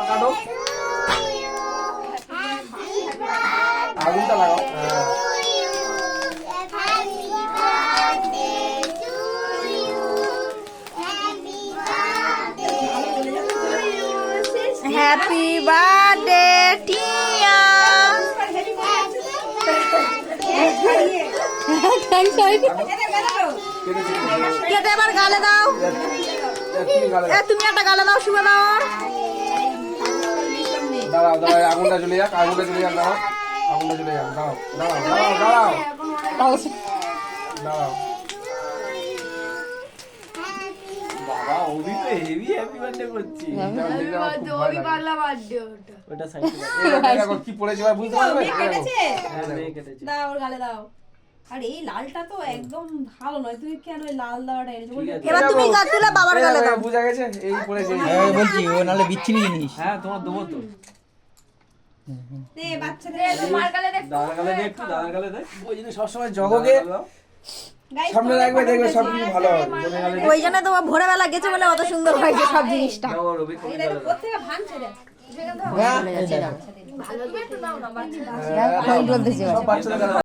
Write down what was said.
কাটো আগুনটা লাগাও হ্যাপি বার্থডে টিয়া কেটে এবার গালে দাও তুমি একটা গালে দাও শুভে দাও দাঁড়াও দাঁড়াও আগুনটা চলে যাক দাঁড়াও আগুনটা চলে যাক দাঁড়াও বাবা ওবি তো হেভি হ্যাপি বার্থডে করছি ওটা সাইড দেখো কি পড়েছে ভাই বুঝতে পারবে কেটেছে কেটেছে দাও ওর গালে দাও। আর এই লালটা তো একদম ভালো নয়, তুমি কেন ওই লাল দাওয়াটা এনেছো? এবার তুমি গাল তুলে বাবার গালে দাও বুঝা গেছে এই পড়েছে বলছি ও নাহলে বিচ্ছিরি জিনিস। হ্যাঁ তোমার দেবো তো দে বাচ্চাদের তোমার গালে দেখ, দাদার গালে দে একটু দাদার গালে দে ওই জন্য সবসময় জগকে গাইস সামনে রাখবে দেখবে সব কিছু ভালো হবে ওই জন্য তোমার ভোরবেলা গেছে বলে অত সুন্দর হয়েছে সব জিনিসটা কোথেকে ভাঙছে রে? সব বাচ্চাদের